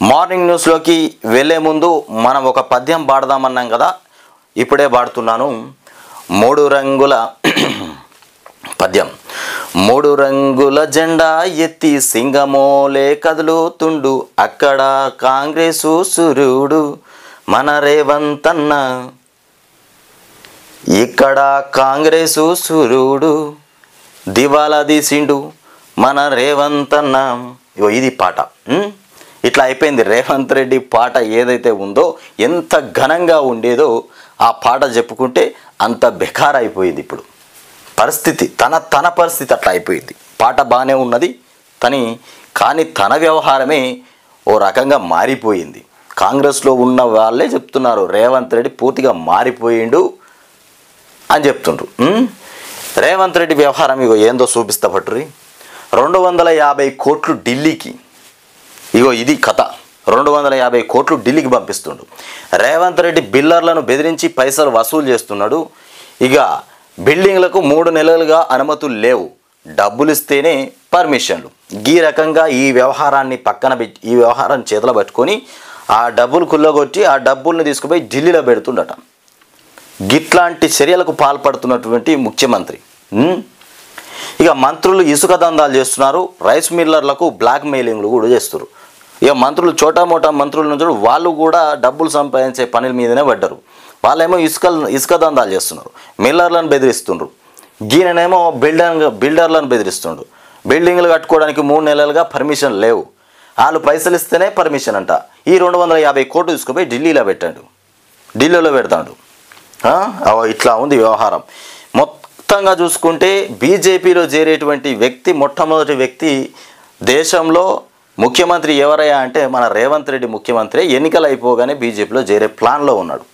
Morning న్యూస్లోకి వెళ్ళే ముందు మనం ఒక పద్యం పాడదామన్నాం కదా, ఇప్పుడే పాడుతున్నాను. 3 రంగుల పద్యం. 3 రంగుల జెండా ఎత్తి సింగమోలే కదులుతుండు, అక్కడ కాంగ్రెసు సూర్యుడు మన రేవంత్ అన్న, ఇక్కడ కాంగ్రెసు సూర్యుడు దివాలా తీసిండు మన రేవంత్ అన్న. ఇది పాట. ఇట్లా అయిపోయింది. రేవంత్ రెడ్డి పాట ఏదైతే ఉందో, ఎంత ఘనంగా ఉండేదో ఆ పాట చెప్పుకుంటే అంత బెకార్ అయిపోయింది. ఇప్పుడు పరిస్థితి తన పరిస్థితి అట్లా అయిపోయింది. పాట బాగానే ఉన్నది కానీ తన వ్యవహారమే ఓ రకంగా మారిపోయింది. కాంగ్రెస్లో ఉన్న వాళ్ళే చెప్తున్నారు రేవంత్ రెడ్డి పూర్తిగా మారిపోయిండు అని చెప్తుండ్రు. రేవంత్ రెడ్డి వ్యవహారం ఏందో చూపిస్తా పట్టురి. 250 కోట్లు ఢిల్లీకి, ఇది కథ. 250 కోట్లు ఢిల్లీకి పంపిస్తుండు రేవంత్ రెడ్డి. బిల్డర్లను బెదిరించి పైసలు వసూలు చేస్తున్నాడు. ఇక బిల్డింగ్లకు 3 నెలలుగా అనుమతులు లేవు, డబ్బులు ఇస్తేనే పర్మిషన్లు. ఈ రకంగా ఈ వ్యవహారం చేతిలో పట్టుకొని ఆ డబ్బులు కుల్లగొట్టి ఆ డబ్బుల్ని తీసుకుపోయి ఢిల్లీలో పెడుతుండట. గిట్లాంటి చర్యలకు పాల్పడుతున్నటువంటి ముఖ్యమంత్రి. ఇక మంత్రులు ఇసుక దందాలు చేస్తున్నారు, రైస్ మిల్లర్లకు బ్లాక్ మెయిలింగ్లు కూడా చేస్తున్నారు. ఇక మంత్రులు చోటామోటా మంత్రుల నుంచి వాళ్ళు కూడా డబ్బులు సంపాదించే పనుల మీదనే పడ్డారు. వాళ్ళేమో ఇసుక దందాలు చేస్తున్నారు, మిల్లర్లను బెదిరిస్తుండ్రు. ఈయననేమో బిల్డర్లను బెదిరిస్తుండ్రు. బిల్డింగ్లు కట్టుకోవడానికి 3 నెలలుగా పర్మిషన్ లేవు, వాళ్ళు పైసలు ఇస్తేనే పర్మిషన్ అంట. ఈ 250 కోట్లు తీసుకుపోయి ఢిల్లీలో పెడతాడు. ఇట్లా ఉంది వ్యవహారం. మొత్తంగా చూసుకుంటే బీజేపీలో చేరేటువంటి వ్యక్తి, మొట్టమొదటి వ్యక్తి దేశంలో ముఖ్యమంత్రి ఎవరయ్యా అంటే మన రేవంత్ రెడ్డి ముఖ్యమంత్రి. ఎన్నికలు అయిపోగానే బీజేపీలో చేరే ప్లాన్లో ఉన్నాడు.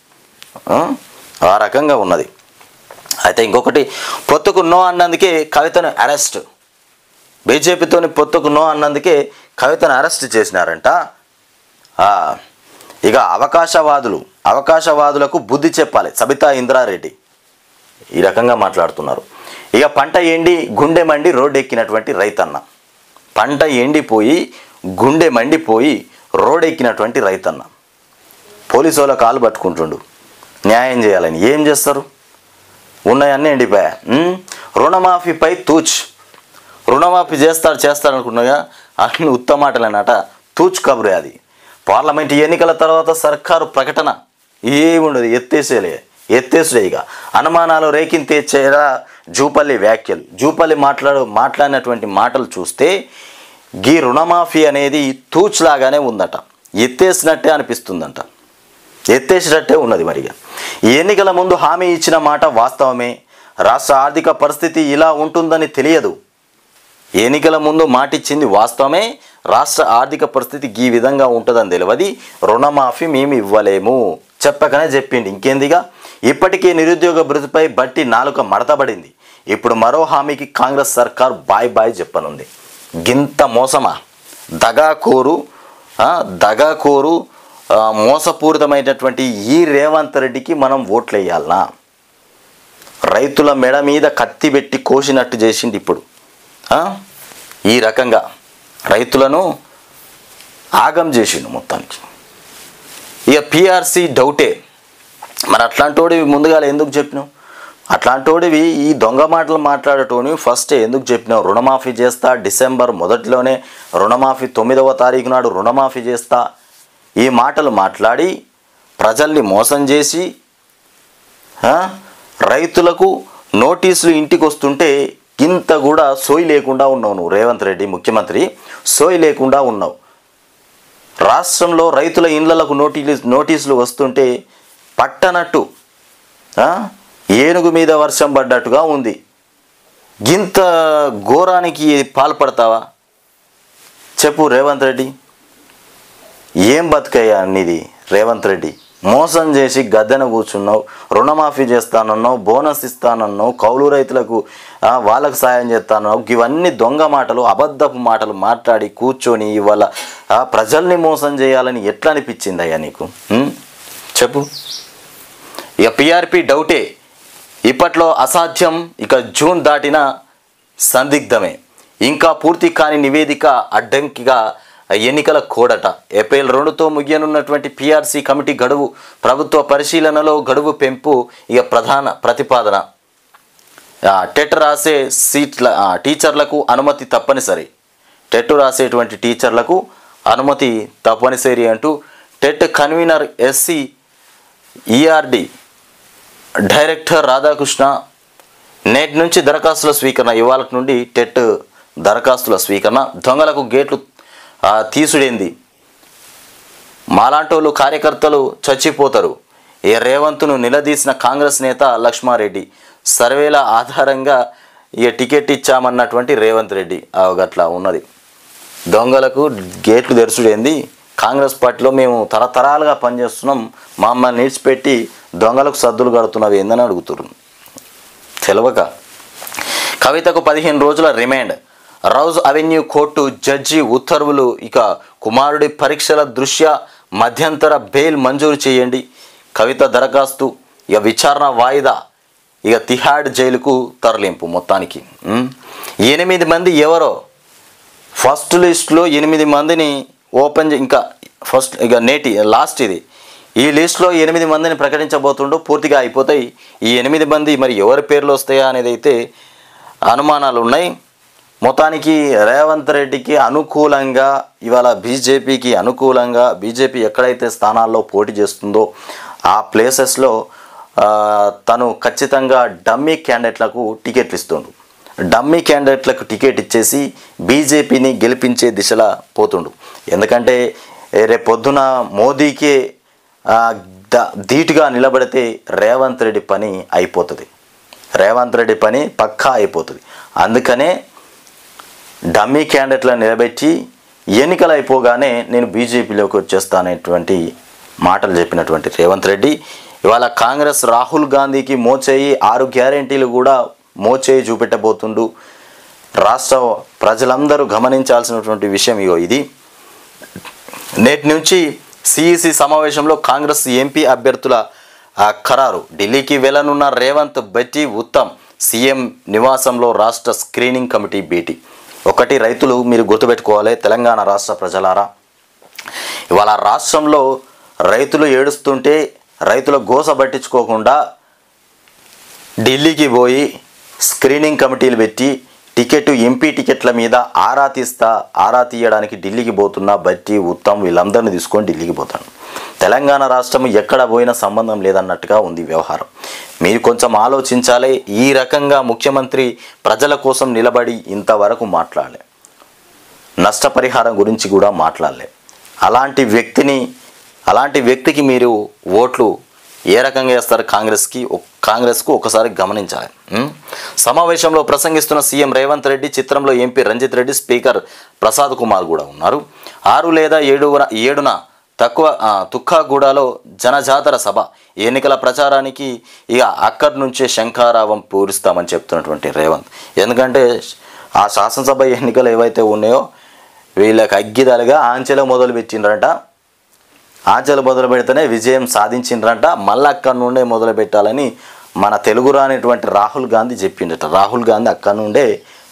ఆ రకంగా ఉన్నది. అయితే ఇంకొకటి, పొత్తుకు నో అన్నందుకే కవితను అరెస్ట్. బీజేపీతోని పొత్తుకు నో అన్నందుకే కవితను అరెస్ట్ చేసినారంట. ఇక అవకాశవాదులకు బుద్ధి చెప్పాలి సబితా ఇంద్రారెడ్డి, ఈ రకంగా మాట్లాడుతున్నారు. ఇక పంట ఎండి గుండె మండి రోడ్డు ఎక్కినటువంటి రైతన్న, పంట ఎండిపోయి గుండె మండిపోయి రోడ్డు ఎక్కినటువంటి రైతన్న పోలీసు వాళ్ళ కాలు పట్టుకుంటుండు న్యాయం చేయాలని. ఏం చేస్తారు? ఉన్నాయన్నీ ఎండిపోయా. రుణమాఫీపై రుణమాఫీ చేస్తారనుకున్నాగా అన్ని ఉత్తమాటలన్నట. తూచ్ కబురే అది. పార్లమెంట్ ఎన్నికల తర్వాత సర్కారు ప్రకటన ఏముండదు, ఎత్తేసుడే. ఇక అనుమానాలు రేకింతేచేరా జూపల్లి వ్యాఖ్యలు. జూపల్లి మాట్లాడినటువంటి మాటలు చూస్తే గీ రుణమాఫీ అనేది తూచ్లాగానే ఉందట, ఎత్తేసినట్టే అనిపిస్తుందంట, ఎత్తేసినట్టే ఉన్నది. మరిగా ఈ ఎన్నికల ముందు హామీ ఇచ్చిన మాట వాస్తవమే. రాష్ట్ర ఆర్థిక పరిస్థితి ఇలా ఉంటుందని తెలియదు. ఎన్నికల ముందు మాటిచ్చింది వాస్తవమే, రాష్ట్ర ఆర్థిక పరిస్థితి ఈ విధంగా ఉంటుందని తెలియదు. రుణమాఫీ మేము ఇవ్వలేము చెప్పకనే చెప్పింది. ఇంకేందిగా, ఇప్పటికే నిరుద్యోగ భృతిపై బట్టి నాలుక మడతబడింది. ఇప్పుడు మరో హామీకి కాంగ్రెస్ సర్కార్ బాయ్ చెప్పనుంది. గింత మోసమా? దగాకోరు మోసపూరితమైనటువంటి ఈ రేవంత్ రెడ్డికి మనం ఓట్లు వేయాలనా? రైతుల మెడ మీద కత్తి పెట్టి కోసినట్టు చేసింది. ఇప్పుడు ఈ రకంగా రైతులను ఆగం చేసిండు మొత్తానికి. ఇక పిఆర్సీ డౌటే. మరి అట్లాంటోడివి ముందుగా ఎందుకు చెప్పినావు? అట్లాంటోడివి ఈ దొంగ మాటలు మాట్లాడటోని ఫస్టే ఎందుకు చెప్పినావు? రుణమాఫీ చేస్తా, డిసెంబర్ మొదట్లోనే రుణమాఫీ, 9వ తారీఖు నాడు రుణమాఫీ చేస్తా, ఈ మాటలు మాట్లాడి ప్రజల్ని మోసం చేసి రైతులకు నోటీసులు ఇంటికి వస్తుంటే ఇంత కూడా సోయి లేకుండా ఉన్నావు నువ్వు. రేవంత్ రెడ్డి ముఖ్యమంత్రి సోయి లేకుండా ఉన్నావు. రాష్ట్రంలో రైతుల ఇళ్లకు నోటీసులు వస్తుంటే పట్టనట్టు ఏనుగు మీద వర్షం పడ్డట్టుగా ఉంది. ఇంత ఘోరానికి పాల్పడతావా చెప్పు రేవంత్ రెడ్డి? ఏం బతుకయ్యా నీది రేవంత్ రెడ్డి? మోసం చేసి గద్దెన కూర్చున్నావు. రుణమాఫీ చేస్తానన్నావు, బోనస్ ఇస్తానన్నావు, కౌలు రైతులకు వాళ్ళకు సాయం చేస్తానన్నావు. ఇవన్నీ దొంగ మాటలు, అబద్ధపు మాటలు మాట్లాడి కూర్చొని ఇవాళ ప్రజల్ని మోసం చేయాలని ఎట్లా అనిపించింది అయ్యా నీకు? చెప్పు. ఇక పిఆర్పి డౌటే, ఇప్పట్లో అసాధ్యం, ఇక జూన్ దాటిన సందిగ్ధమే. ఇంకా పూర్తి కాని నివేదిక అడ్డంకిగా ఎన్నికల కోడట. ఏప్రిల్ 2తో ముగియనున్నటువంటి పిఆర్సీ కమిటీ గడువు, ప్రభుత్వ పరిశీలనలో గడువు పెంపు ఇక ప్రధాన ప్రతిపాదన. టెట్ రాసే టీచర్లకు అనుమతి తప్పనిసరి. టెట్ రాసేటువంటి టీచర్లకు అనుమతి తప్పనిసరి అంటూ TET convener SC ERD director Radhakrishna నేటి నుంచి దరఖాస్తుల స్వీకరణ. ఇవాళ నుండి టెట్ దరఖాస్తుల స్వీకరణ. దొంగలకు గేట్లు తీసుడేంది, మాలాంటోళ్ళు కార్యకర్తలు చచ్చిపోతారు. రేవంత్ను నిలదీసిన కాంగ్రెస్ నేత లక్ష్మారెడ్డి. సర్వేల ఆధారంగా టికెట్ ఇచ్చామన్నటువంటి రేవంత్ రెడ్డి. గట్లా ఉన్నది. దొంగలకు గేట్లు తెరుచుడేంది, కాంగ్రెస్ పార్టీలో మేము తరతరాలుగా పనిచేస్తున్నాం, మమ్మల్ని నిడిచిపెట్టి దొంగలకు సద్దులు కడుతున్నవి ఏందని అడుగుతున్నారు. తెలవక. కవితకు 15 రోజుల remand. Rouse Avenue court judge ఉత్తర్వులు. ఇక కుమారుడి పరీక్షల దృష్ట్యా మధ్యంతర బెయిల్ మంజూరు చేయండి. కవిత దరఖాస్తు ఇక విచారణ వాయిదా. ఇక తిహాడ్ జైలుకు తరలింపు. మొత్తానికి 8 మంది ఎవరో ఫస్ట్ లిస్టులో 8 మందిని ఓపెన్, ఇంకా ఫస్ట్ ఇక నేటి లాస్ట్ ఇది. ఈ లిస్టులో 8 మందిని ప్రకటించబోతుండో పూర్తిగా అయిపోతాయి. ఈ 8 మంది మరి ఎవరి పేర్లు వస్తాయా అనేది అయితే అనుమానాలు ఉన్నాయి. మొత్తానికి రేవంత్ రెడ్డికి అనుకూలంగా ఇవాళ బీజేపీకి అనుకూలంగా బీజేపీ ఎక్కడైతే స్థానాల్లో పోటీ చేస్తుందో ఆ ప్లేసెస్లో తను ఖచ్చితంగా డమ్మీ క్యాండిడేట్లకు టికెట్లు ఇస్తుండు. డమ్మీ క్యాండిడేట్లకు టికెట్ ఇచ్చేసి బీజేపీని గెలిపించే దిశలా పోతుండు. ఎందుకంటే రేపు పొద్దున మోదీకే ధీటుగా నిలబడితే రేవంత్ రెడ్డి పని అయిపోతుంది. రేవంత్ రెడ్డి పని పక్కా అయిపోతుంది. అందుకనే డమ్మీ క్యాండిడేట్లను నిలబెట్టి ఎన్నికలు అయిపోగానే నేను బీజేపీలోకి వచ్చేస్తాననేటువంటి మాటలు చెప్పినటువంటి రేవంత్ రెడ్డి ఇవాళ కాంగ్రెస్ రాహుల్ గాంధీకి మోచేయి 6 గ్యారెంటీలు కూడా మోచేయి చూపెట్టబోతుండు. రాష్ట్ర ప్రజలందరూ గమనించాల్సినటువంటి విషయం ఇది. నేటి నుంచి సిఈసి సమావేశంలో కాంగ్రెస్ ఎంపీ అభ్యర్థుల ఖరారు. ఢిల్లీకి వెళ్లనున్న రేవంత్, బెట్టి, ఉత్తమ్ సీఎం నివాసంలో రాష్ట్ర స్క్రీనింగ్ కమిటీ భేటీ. ఒకటి రైతులు మీరు గుర్తుపెట్టుకోవాలి, తెలంగాణ రాష్ట్ర ప్రజలారా, ఇవాళ రాష్ట్రంలో రైతులు ఏడుస్తుంటే రైతుల గోస పట్టించుకోకుండా ఢిల్లీకి స్క్రీనింగ్ కమిటీలు పెట్టి ఎంపీ టికెట్ల మీద ఆరా తీయడానికి ఢిల్లీకి పోతున్న బట్టి, ఉత్తమ్ వీళ్ళందరినీ తీసుకొని ఢిల్లీకి పోతాను. తెలంగాణ రాష్ట్రం ఎక్కడ పోయినా సంబంధం లేదన్నట్టుగా ఉంది వ్యవహారం. మీరు కొంచెం ఆలోచించాలి. ఈ రకంగా ముఖ్యమంత్రి ప్రజల కోసం నిలబడి ఇంతవరకు మాట్లాడలే, నష్టపరిహారం గురించి కూడా మాట్లాడలే. అలాంటి వ్యక్తికి మీరు ఓట్లు ఏ రకంగా వేస్తారు కాంగ్రెస్కు ఒకసారి గమనించాలి. సమావేశంలో ప్రసంగిస్తున్న సీఎం రేవంత్ రెడ్డి, చిత్రంలో ఎంపీ రంజిత్ రెడ్డి, స్పీకర్ ప్రసాద్ కుమార్ కూడా ఉన్నారు. 6 లేదా 7న తుక్కాగూడలో జనజాతర సభ. ఎన్నికల ప్రచారానికి ఇక అక్కడి నుంచే శంఖారావం పూరిస్తామని చెప్తున్నటువంటి రేవంత్. ఎందుకంటే ఆ శాసనసభ ఎన్నికలు ఏవైతే ఉన్నాయో వీళ్ళకి అగ్గిదలుగా ఆంచెలు మొదలుపెట్టిండ్రంట. ఆంచెలు మొదలు పెడితేనే విజయం సాధించిండ్రంట. మళ్ళీ అక్కడి నుండే మొదలు పెట్టాలని మన తెలుగు రానిటువంటి రాహుల్ గాంధీ చెప్పిండట. రాహుల్ గాంధీ అక్కడి నుండే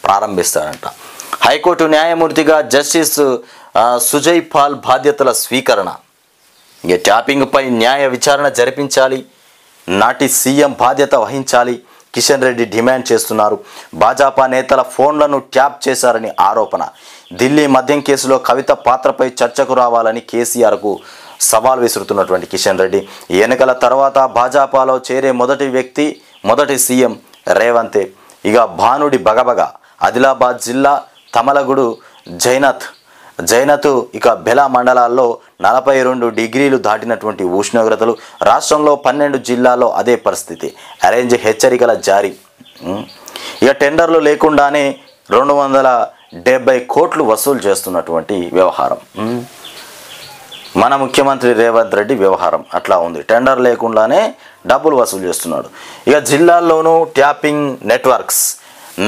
ప్రారంభిస్తాడంట. హైకోర్టు న్యాయమూర్తిగా జస్టిస్ సుజయ్ పాల్ బాధ్యతల స్వీకరణ. ఇక ట్యాపింగ్పై న్యాయ విచారణ జరిపించాలి, నాటి సీఎం బాధ్యత వహించాలి కిషన్ రెడ్డి డిమాండ్ చేస్తున్నారు. భాజపా నేతల ఫోన్లను ట్యాప్ చేశారని ఆరోపణ. ఢిల్లీ మద్యం కేసులో కవిత పాత్రపై చర్చకు రావాలని కేసీఆర్కు సవాల్ విసురుతున్నటువంటి కిషన్ రెడ్డి. ఎన్నికల తర్వాత భాజపాలో చేరే మొదటి సీఎం రేవంతే. ఇక భానుడి బగబగ. ఆదిలాబాద్ జిల్లా తమలగుడు జైనత్ ఇక బెలా మండలాల్లో 42 డిగ్రీలు దాటినటువంటి ఉష్ణోగ్రతలు. రాష్ట్రంలో 12 జిల్లాల్లో అదే పరిస్థితి. ఆరెంజ్ హెచ్చరికల జారీ. ఇక టెండర్లు లేకుండానే 270 కోట్లు వసూలు చేస్తున్నటువంటి వ్యవహారం. మన ముఖ్యమంత్రి రేవంత్ రెడ్డి వ్యవహారం అట్లా ఉంది. టెండర్ లేకుండానే డబ్బులు వసూలు చేస్తున్నాడు. ఇక జిల్లాల్లోనూ ట్యాపింగ్ నెట్వర్క్స్.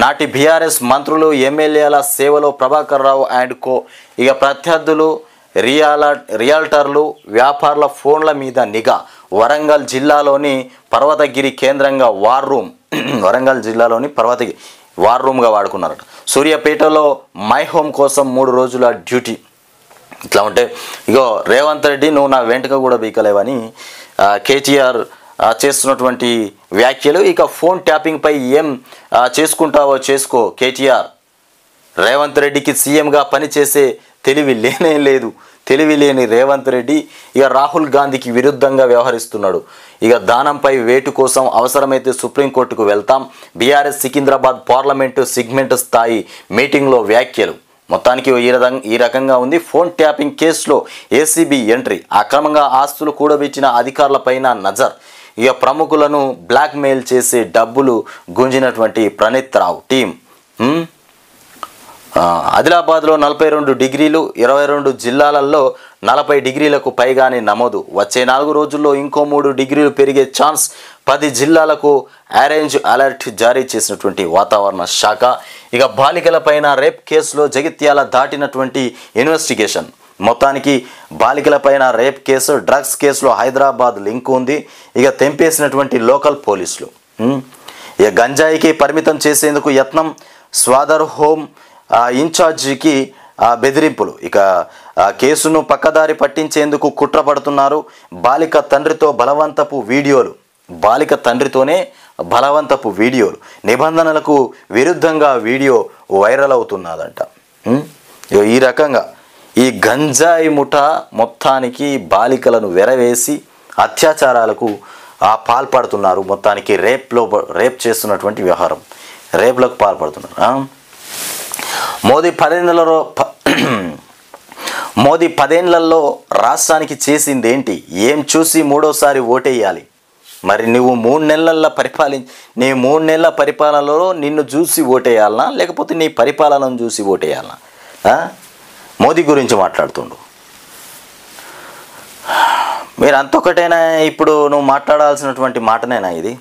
నాటి బీఆర్ఎస్ మంత్రులు, ఎమ్మెల్యేల సేవలో ప్రభాకర్ రావు అండ్ కో. ఇక ప్రత్యర్థులు, రియాల్టర్లు, వ్యాపారుల ఫోన్ల మీద నిఘా. వరంగల్ జిల్లాలోని పర్వతగిరి కేంద్రంగా వార్ రూమ్. వరంగల్ జిల్లాలోని పర్వతగిరి వార్ రూమ్గా వాడుకున్నారట. సూర్యాపేటలో మై హోమ్ కోసం 3 రోజుల డ్యూటీ. ఇట్లా ఉంటే ఇగో రేవంత్ రెడ్డి నువ్వు నా వెంటగా కూడా బీకలేవని కేటీఆర్ చేస్తున్నటువంటి వ్యాఖ్యలు. ఇక ఫోన్ ట్యాపింగ్పై ఏం చేసుకుంటావో చేసుకో కేటీఆర్. రేవంత్ రెడ్డికి సీఎంగా పనిచేసే తెలివి లేనే లేదు. తెలివి లేని రేవంత్ రెడ్డి ఇక రాహుల్ గాంధీకి విరుద్ధంగా వ్యవహరిస్తున్నాడు. ఇక దానంపై వేటు కోసం అవసరమైతే సుప్రీంకోర్టుకు వెళ్తాం. బీఆర్ఎస్ సికింద్రాబాద్ పార్లమెంటు సిగ్మెంట్ స్థాయి మీటింగ్లో వ్యాఖ్యలు. మొత్తానికి ఈ రకంగా ఉంది. ఫోన్ ట్యాపింగ్ కేసులో ఏసీబీ ఎంట్రీ. అక్రమంగా ఆస్తులు కూడబెట్టిన అధికారులపైన నజర్. ఇక ప్రముఖులను బ్లాక్మెయిల్ చేసి డబ్బులు గుంజినటువంటి ప్రణీత్ రావు టీం. ఆదిలాబాద్లో 42 డిగ్రీలు, 22 జిల్లాలలో 40 డిగ్రీలకు పైగానే నమోదు. వచ్చే 4 రోజుల్లో ఇంకో 3 డిగ్రీలు పెరిగే ఛాన్స్. 10 జిల్లాలకు ఆరెంజ్ అలర్ట్ జారీ చేసినటువంటి వాతావరణ శాఖ. ఇక బాలికలపైన రేప్ కేసులో జగిత్యాల దాటినటువంటి ఇన్వెస్టిగేషన్. మొత్తానికి బాలికలపైన రేప్ కేసు, డ్రగ్స్ కేసులో హైదరాబాద్ లింక్ ఉంది. ఇక తెంపేసినటువంటి లోకల్ పోలీసులు. ఇక గంజాయికి పరిమితం చేసేందుకు యత్నం. స్వాదర్ హోమ్ ఇన్ఛార్జికి బెదిరింపులు. ఇక కేసును పక్కదారి పట్టించేందుకు కుట్ర పడుతున్నారు. బాలిక తండ్రితో బలవంతపు వీడియోలు. బాలిక తండ్రితోనే బలవంతపు వీడియోలు. నిబంధనలకు విరుద్ధంగా వీడియో వైరల్ అవుతున్నదంట. ఈ రకంగా ఈ గంజాయి ముఠా మొత్తానికి బాలికలను వెరవేసి అత్యాచారాలకు పాల్పడుతున్నారు. మొత్తానికి రేప్ చేస్తున్నటువంటి వ్యవహారం, రేప్లకు పాల్పడుతున్నారు. మోదీ 10 ఏళ్లలో రాష్ట్రానికి చేసింది ఏంటి? ఏం చూసి మూడోసారి ఓటేయాలి? మరి నువ్వు 3 నెలల్లో నీ 3 నెలల పరిపాలనలో నిన్ను చూసి ఓటేయాలనా, లేకపోతే నీ పరిపాలనను చూసి ఓటేయాలనా? మోదీ గురించి మాట్లాడుతుండు. మీరు అంతొకటైనా ఇప్పుడు నువ్వు మాట్లాడాల్సినటువంటి మాటనేనా ఇది?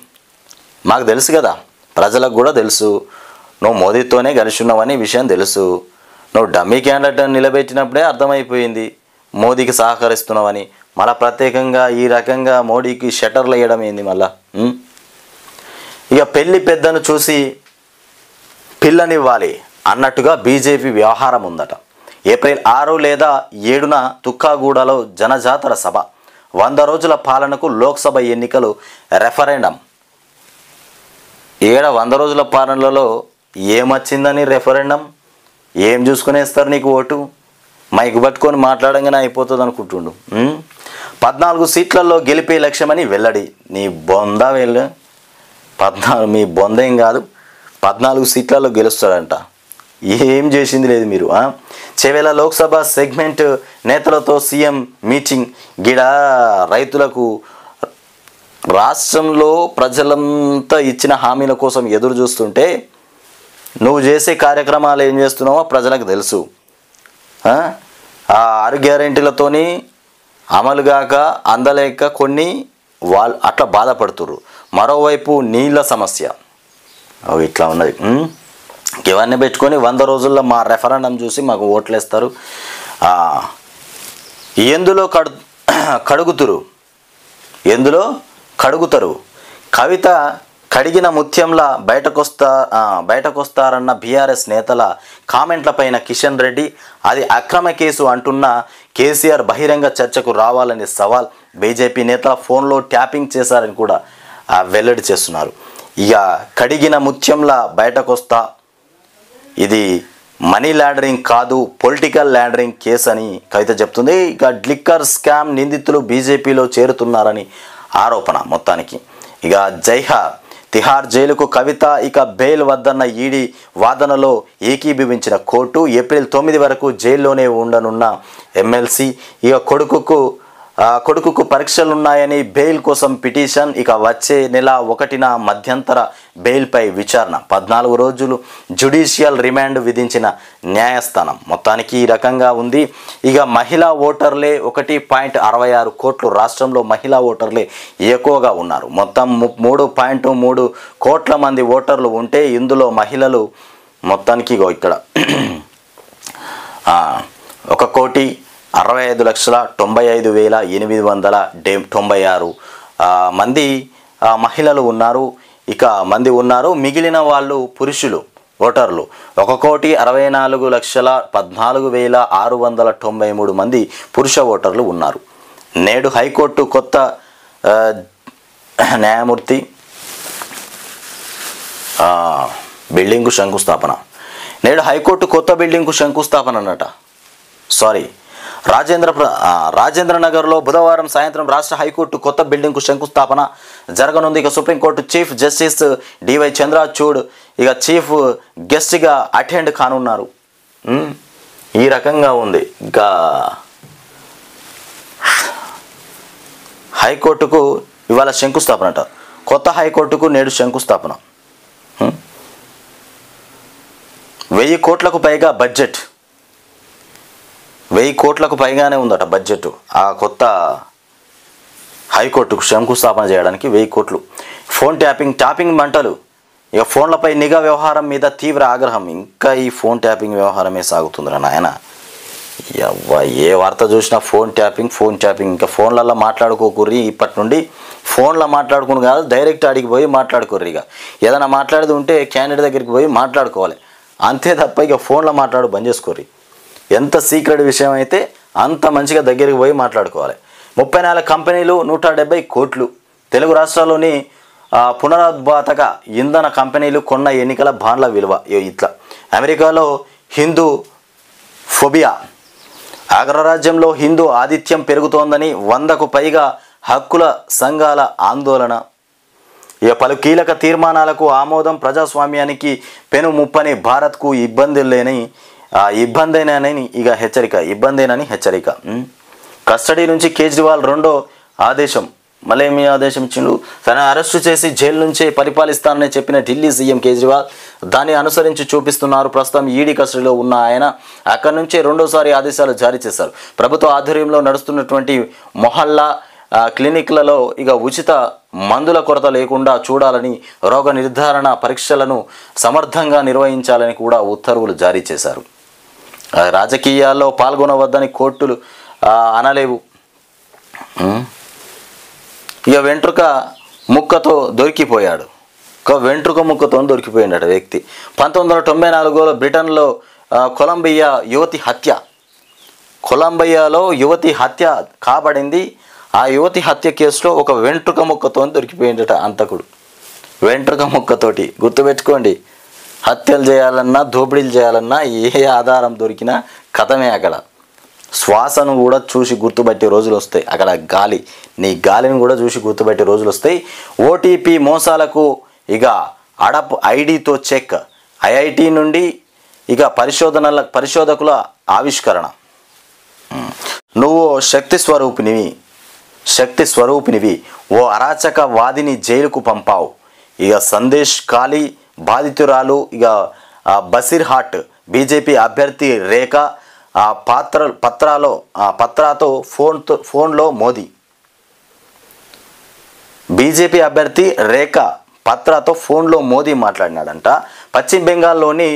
మాకు తెలుసు కదా, ప్రజలకు కూడా తెలుసు. నువ్వు మోదీతోనే కలిసి ఉన్నావని విషయం తెలుసు. నువ్వు డమ్మీ క్యాండిడేట్ నిలబెట్టినప్పుడే అర్థమైపోయింది మోదీకి సహకరిస్తున్నావని. మళ్ళీ ప్రత్యేకంగా ఈ రకంగా మోడీకి షటర్లు వేయడం ఏంది మళ్ళా? ఇక పెళ్లి పెద్దను చూసి పిల్లనివ్వాలి అన్నట్టుగా బీజేపీ వ్యవహారం ఉందట. ఏప్రిల్ 6 లేదా 7న తుక్కాగూడలో జనజాతర సభ. 100 రోజుల పాలనకు లోక్సభ ఎన్నికలు రెఫరెండం. 100 రోజుల పాలనలో ఏమొచ్చిందని రెఫరెండం? ఏం చూసుకునేస్తారు నీకు ఓటు? మైకు పట్టుకొని మాట్లాడంగానే అయిపోతుంది అనుకుంటుండు. 14 సీట్లలో గెలిపే లక్ష్యమని వెల్లడి. నీ బొంద వెళ్ళు. 14 మీ బొంద ఏం కాదు, 14 సీట్లలో గెలుస్తాడంట. ఏం చేసింది లేదు మీరు. చెవేల లోక్సభ సెగ్మెంట్ నేతలతో సీఎం మీటింగ్. గిడ రైతులకు రాష్ట్రంలో ప్రజలంతా ఇచ్చిన హామీల కోసం ఎదురు చూస్తుంటే నువ్వు చేసే కార్యక్రమాలు ఏం చేస్తున్నావో ప్రజలకు తెలుసు. 6 గ్యారెంటీలతోని అమలుగాక అందలేక కొన్ని వాళ్ళు అట్లా బాధపడుతుర్రు. మరోవైపు నీళ్ళ సమస్య ఇట్లా ఉన్నది. ఇవన్నీ పెట్టుకొని 100 రోజుల్లో మా రెఫరెండం చూసి మాకు ఓట్లేస్తారు. ఎందులో కడుగుతారు. కవిత కడిగిన ముత్యంలా బయటకొస్తారన్న బీఆర్ఎస్ నేతల కామెంట్లపైన కిషన్ రెడ్డి అది అక్రమ కేసు అంటున్న కేసీఆర్ బహిరంగ చర్చకు రావాలని సవాల్. బీజేపీ నేతల ఫోన్లో ట్యాపింగ్ చేశారని కూడా వెల్లడి చేస్తున్నారు. ఇక కడిగిన ముత్యంలా బయటకొస్తా, ఇది మనీ లాండరింగ్ కాదు పొలిటికల్ లాండరింగ్ కేసు అని కవిత చెప్తుంది. ఇక లిక్కర్ స్కామ్ నిందితులు బీజేపీలో చేరుతున్నారని ఆరోపణ. మొత్తానికి ఇక తిహార్ జైలుకు కవిత ఇక బెయిల్ వద్దన్న ఈడీ వాదనలో ఏకీభవించిన కోర్టు. ఏప్రిల్ 9 వరకు జైల్లోనే ఉండనున్న ఎమ్మెల్సీ ఇక కొడుకుకు పరీక్షలున్నాయని బెయిల్ కోసం పిటిషన్. ఇక వచ్చే నెల 1న మధ్యంతర బెయిల్పై విచారణ. 14 రోజులు జ్యుడిషియల్ రిమాండ్ విధించిన న్యాయస్థానం. మొత్తానికి ఈ రకంగా ఉంది. ఇక మహిళా ఓటర్లే 1.66 కోట్లు. రాష్ట్రంలో మహిళా ఓటర్లే ఎక్కువగా ఉన్నారు. మొత్తం 3.3 కోట్ల మంది ఓటర్లు ఉంటే ఇందులో మహిళలు మొత్తానికి ఇక్కడ 1,65,95,896 మంది మహిళలు ఉన్నారు. మిగిలిన వాళ్ళు పురుషులు ఓటర్లు 1,64,14,693 మంది పురుష ఓటర్లు ఉన్నారు. నేడు హైకోర్టు కొత్త న్యాయమూర్తి బిల్డింగ్కు శంకుస్థాపన. నేడు హైకోర్టు కొత్త బిల్డింగ్కు శంకుస్థాపన అన్నట. రాజేంద్ర నగర్లో బుధవారం సాయంత్రం రాష్ట్ర హైకోర్టు కొత్త బిల్డింగ్కు శంకుస్థాపన జరగనుంది. ఇక supreme court chief justice D Y Chandrachud ఇక చీఫ్ గెస్ట్గా అటెండ్ కానున్నారు. ఈ రకంగా ఉంది. ఇంకా హైకోర్టుకు ఇవాళ శంకుస్థాపన అంట. కొత్త హైకోర్టుకు నేడు శంకుస్థాపన. 1000 కోట్లకు పైగా బడ్జెట్, 1000 కోట్లకు పైగానే ఉందట బడ్జెట్. ఆ కొత్త హైకోర్టుకు శంకుస్థాపన చేయడానికి 1000 కోట్లు. ఫోన్ ట్యాపింగ్ మంటలు. ఇక ఫోన్లపై నిఘా వ్యవహారం మీద తీవ్ర ఆగ్రహం. ఇంకా ఈ ఫోన్ ట్యాపింగ్ వ్యవహారమే సాగుతుందిరా నాయన. ఏ వార్త చూసినా ఫోన్ ట్యాపింగ్. ఇంకా ఫోన్లలో మాట్లాడుకోకుర్రి. ఇప్పటి నుండి ఫోన్లో మాట్లాడుకుని కాదు, డైరెక్ట్ అడిగి పోయి మాట్లాడుకోర్రి. ఇక ఏదైనా మాట్లాడేది ఉంటే క్యాండిడేట్ దగ్గరికి పోయి మాట్లాడుకోవాలి, అంతే తప్ప ఇక ఫోన్లో బంద్ చేసుకోర్రి. ఎంత సీక్రెట్ విషయం అయితే అంత మంచిగా దగ్గరికి పోయి మాట్లాడుకోవాలి. 34 కంపెనీలు 170 కోట్లు. తెలుగు రాష్ట్రాల్లోని పునరుద్ధారక ఇంధన కంపెనీలు కొన్న ఎన్నికల బాండ్ల విలువ ఇట్లా. అమెరికాలో హిందూ ఫోబియా. అగ్రరాజ్యంలో హిందూ ఆధిత్యం పెరుగుతోందని 100కు పైగా హక్కుల సంఘాల ఆందోళన. ఇక పలు కీలక తీర్మానాలకు ఆమోదం. ప్రజాస్వామ్యానికి పెను ముప్పని భారత్కు ఇబ్బందేనని హెచ్చరిక. కస్టడీ నుంచి కేజ్రీవాల్ రెండో ఆదేశం. మళ్ళీ ఆదేశం ఇచ్చిండు. తనను అరెస్టు చేసి జైలు నుంచే పరిపాలిస్తానని చెప్పిన ఢిల్లీ సీఎం కేజ్రీవాల్ దాన్ని అనుసరించి చూపిస్తున్నారు. ప్రస్తుతం ఈడీ కస్టడీలో ఉన్న ఆయన అక్కడి నుంచే రెండోసారి ఆదేశాలు జారీ చేశారు. ప్రభుత్వ ఆధ్వర్యంలో నడుస్తున్నటువంటి మొహల్లా క్లినిక్లలో ఇక ఉచిత మందుల కొరత లేకుండా చూడాలని, రోగ నిర్ధారణ పరీక్షలను సమర్థంగా నిర్వహించాలని కూడా ఉత్తర్వులు జారీ చేశారు. రాజకీయాల్లో పాల్గొనవద్దని కోర్టులు అనలేవు. ఇక వెంట్రుక ముక్కతో దొరికిపోయాడు. వ్యక్తి. 1994లో బ్రిటన్లో కొలంబియాలో యువతి హత్య కాబడింది. ఆ యువతి హత్య కేసులో ఒక వెంట్రుక ముక్కతో దొరికిపోయిందట అంతకుడు. వెంట్రుక ముక్కతోటి గుర్తుపెట్టుకోండి. హత్యలు చేయాలన్నా, దోపిడీలు చేయాలన్నా ఏ ఆధారం దొరికినా కథమే. అక్కడ శ్వాసను కూడా చూసి గుర్తుపట్టే రోజులు వస్తాయి. అక్కడ నీ గాలిని కూడా చూసి గుర్తుపట్టే రోజులు వస్తాయి. ఓటీపీ మోసాలకు ఇక అడప్ ఐడితో చెక్. ఐఐటి నుండి ఇక పరిశోధకుల ఆవిష్కరణ. నువ్వు శక్తి స్వరూపినివి, ఓ అరాచక వాదిని జైలుకు పంపావు. ఇక సందేశ్ ఖాళీ బాధితురాలు ఇక బసిర్హాట్ బీజేపీ అభ్యర్థి రేఖ పత్రాతో ఫోన్లో మోదీ. బీజేపీ అభ్యర్థి రేఖ పత్రాతో ఫోన్లో మోదీ మాట్లాడినాడంట. పశ్చిమ బెంగాల్లోని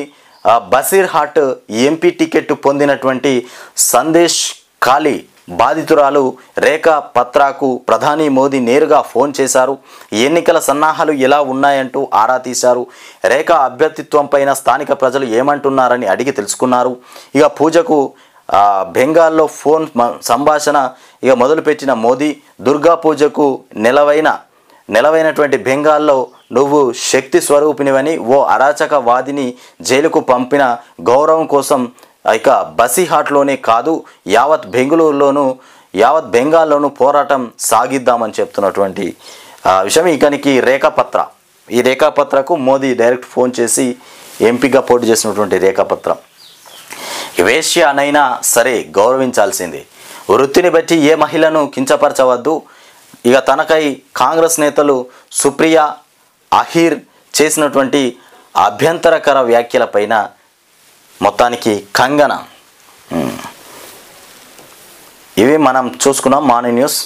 బసిర్హాట్ ఎంపీ టికెట్ పొందినటువంటి సందేశ్ ఖాళీ బాధితురాలు రేఖ పత్రాకు ప్రధాని మోదీ నేరుగా ఫోన్ చేశారు. ఎన్నికల సన్నాహాలు ఎలా ఉన్నాయంటూ ఆరా తీశారు. రేఖ అభ్యర్థిత్వం పైన స్థానిక ప్రజలు ఏమంటున్నారని అడిగి తెలుసుకున్నారు. ఇక పూజకు బెంగాల్లో ఫోన్ సంభాషణ ఇక మొదలుపెట్టిన మోదీ దుర్గా పూజకు నెలవైనటువంటి బెంగాల్లో నువ్వు శక్తి స్వరూపినివని, ఓ అరాచక వాదిని జైలుకు పంపిన గౌరవం కోసం ఇక బసిహాట్లోనే కాదు యావత్ బెంగాల్లోనూ పోరాటం సాగిద్దామని చెప్తున్నటువంటి విషయం. ఇకనికి ఈ రేఖాపత్రకు మోదీ డైరెక్ట్ ఫోన్ చేసి ఎంపీగా పోటీ చేసినటువంటి రేఖాపత్రం. వేశ్యనైనా సరే గౌరవించాల్సిందే. వృత్తిని బట్టి ఏ మహిళను కించపరచవద్దు. ఇక తనకై కాంగ్రెస్ నేతలు సుప్రియా అహీర్ చేసినటువంటి అభ్యంతరకర వ్యాఖ్యలపైన మొత్తానికి కంగన. ఇవి మనం చూసుకున్నాం మార్నింగ్ న్యూస్.